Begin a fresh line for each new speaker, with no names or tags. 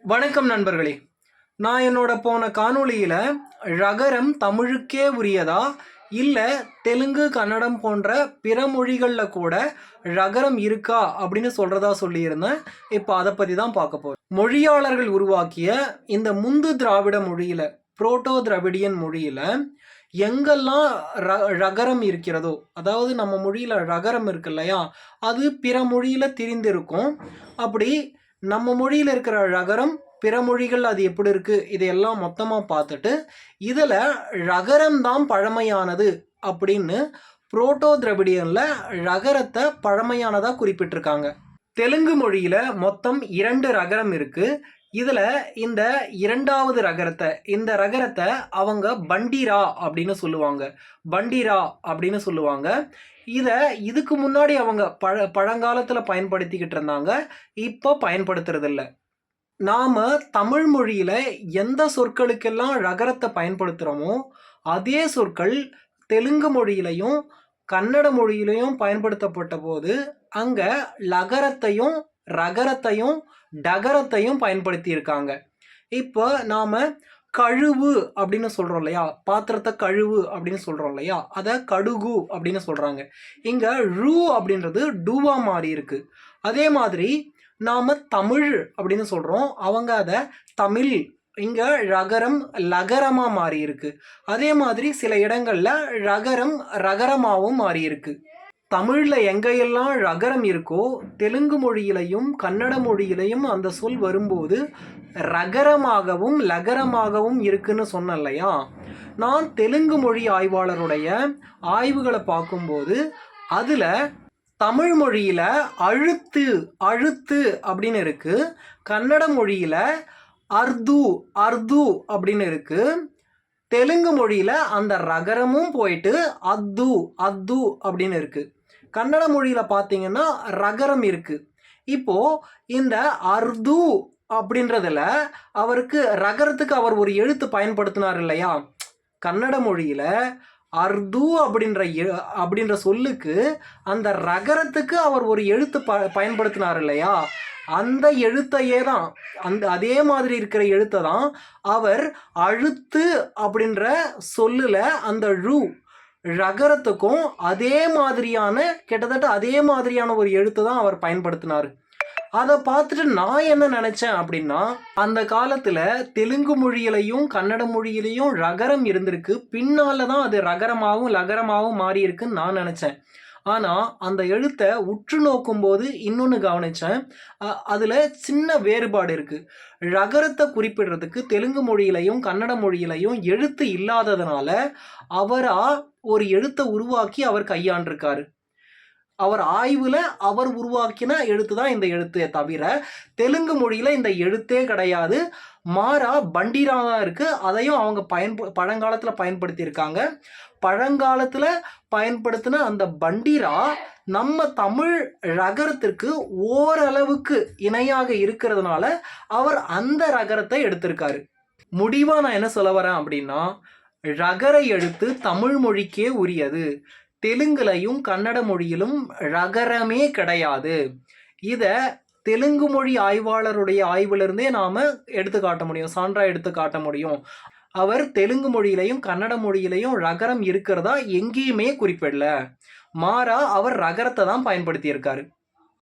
வணக்கம் நண்பர்களே. நான் என்னோட போன காணொளியில் ழகரம் தமிழுக்கே உரியதா இல்லை தெலுங்கு கன்னடம் போன்ற பிற மொழிகளில் கூட ழகரம் இருக்கா அப்படின்னு சொல்கிறதா சொல்லியிருந்தேன். இப்போ அதை பற்றி தான் பார்க்க போகிறோம். மொழியாளர்கள் உருவாக்கிய இந்த முந்து திராவிட மொழியில், புரோட்டோ திராவிடியன் மொழியில் எங்கெல்லாம் ழகரம் இருக்கிறதோ, அதாவது நம்ம மொழியில் ழகரம் இருக்கு இல்லையா, அது பிற மொழியில் திரிந்திருக்கும். அப்படி நம்ம மொழியில் இருக்கிற ழகரம் பிற மொழிகள் அது எப்படி இருக்குது இதையெல்லாம் மொத்தமாக பார்த்துட்டு இதில் ழகரம் தான் பழமையானது அப்படின்னு புரோட்டோ திராவிடியனில் ழகரத்தை பழமையானதாக குறிப்பிட்டிருக்காங்க. தெலுங்கு மொழியில் மொத்தம் 2 ரகரம் இருக்குது. இதில் இந்த இரண்டாவது ரகரத்தை அவங்க பண்டிரா அப்படின்னு சொல்லுவாங்க. பண்டிரா அப்படின்னு சொல்லுவாங்க. இதுக்கு முன்னாடி அவங்க பழங்காலத்தில் பயன்படுத்திக்கிட்டு இருந்தாங்க. இப்போ பயன்படுத்துறதில்ல. நாம் தமிழ் மொழியில் எந்த சொற்களுக்கெல்லாம் ழகரத்தை பயன்படுத்துகிறோமோ அதே சொற்கள் தெலுங்கு மொழியிலையும் கன்னட மொழியிலையும் பயன்படுத்தப்பட்ட போது அங்கே லகரத்தையும் ரகரத்தையும் டகரத்தையும் பயன்படுத்தியிருக்காங்க. இப்போ நாம் கழுவு அப்படின்னு சொல்கிறோம் இல்லையா, பாத்திரத்தை கழுவு அப்படின்னு சொல்கிறோம் இல்லையா, அதை கடுகு அப்படின்னு சொல்கிறாங்க. இங்கே ழு அப்படின்றது டூவா மாறி இருக்குது. அதே மாதிரி நாம் தமிழ் அப்படின்னு சொல்கிறோம், அவங்க அதை தமிழ், இங்கே ழகரம் லகரமாக மாறி இருக்கு. அதே மாதிரி சில இடங்களில் ழகரம் ரகரமாகவும் மாறி இருக்கு. தமிழில் எங்கெல்லாம் ழகரம் இருக்கோ தெலுங்கு மொழியிலையும் கன்னட மொழியிலையும் அந்த சொல் வரும்போது ரகரமாகவும் லகரமாகவும் இருக்குன்னு சொன்னேன் இல்லையா. நான் தெலுங்கு மொழி ஆய்வாளருடைய ஆய்வுகளை பார்க்கும்போது அதில் தமிழ் மொழியில் அழுத்து அழுத்து அப்படின்னு இருக்குது. கன்னட மொழியில் அர்து அர்து அப்படின்னு இருக்குது. தெலுங்கு மொழியில் அந்த ரகரமும் போயிட்டு அத்து அத்து அப்படின்னு இருக்குது. கன்னட மொழியில் பார்த்தீங்கன்னா ரகரம் இருக்குது. இப்போது இந்த அர்து அப்படின்றதில் அவருக்கு ரகரத்துக்கு அவர் ஒரு எழுத்து பயன்படுத்தினார் இல்லையா. கன்னட மொழியில் அர்து அப்படின்ற சொல்லுக்கு அந்த ரகரத்துக்கு அவர் ஒரு எழுத்து பயன்படுத்தினார் இல்லையா. அந்த எழுத்தையே தான், அதே மாதிரி இருக்கிற எழுத்தை தான் அவர் அழுத்து அப்படின்ற சொல்லில் அந்த ழகரத்துக்கும் அதே மாதிரியான கிட்டத்தட்ட அதே மாதிரியான ஒரு எழுத்து தான் அவர் பயன்படுத்தினார். அதை பார்த்துட்டு நான் என்ன நினச்சேன் அப்படின்னா, அந்த காலத்தில் தெலுங்கு மொழியிலையும் கன்னட மொழியிலையும் ரகரம் இருந்திருக்கு. பின்னால் தான் அது ரகரமாகவும் லகரமாகவும் மாறி இருக்குன்னு நான் நினச்சேன். ஆனால் அந்த எழுத்தை உற்று நோக்கும்போது இன்னொன்று கவனித்தேன். அதில் சின்ன வேறுபாடு இருக்குது. ழகரத்தை குறிப்பிடுறதுக்கு தெலுங்கு மொழியிலையும் கன்னட மொழியிலையும் எழுத்து இல்லாததுனால அவராக ஒரு எழுத்தை உருவாக்கி அவர் கையாண்டிருக்காரு. அவர் ஆய்வில் அவர் உருவாக்கின எழுத்து தான் இந்த எழுத்தே தவிர தெலுங்கு மொழியில் இந்த எழுத்தே கிடையாது. மாறா பண்டிரா தான் இருக்குது. அதையும் அவங்க பழங்காலத்தில் பயன்படுத்தியிருக்காங்க. பழங்காலத்தில் பயன்படுத்தின அந்த பண்டிரா நம்ம தமிழ் ழகரத்திற்கு ஓரளவுக்கு இணையாக இருக்கிறதுனால அவர் அந்த ரகரத்தை எடுத்திருக்காரு. முடிவாக நான் என்ன சொல்ல வரேன் அப்படின்னா, ழகர எழுத்து தமிழ் மொழிக்கே உரியது. தெலுங்குலையும் கன்னட மொழியிலும் ழகரமே கிடையாது. இதை தெலுங்கு மொழி ஆய்வாளருடைய ஆய்விலிருந்தே நாம் எடுத்துக்காட்ட முடியும், சான்றாக எடுத்து காட்ட முடியும். அவர் தெலுங்கு மொழியிலையும் கன்னட மொழியிலையும் ழகரம் இருக்கிறதா எங்கேயுமே குறிப்பிடல. மாறா அவர் ரகரத்தை தான் பயன்படுத்தியிருக்காரு.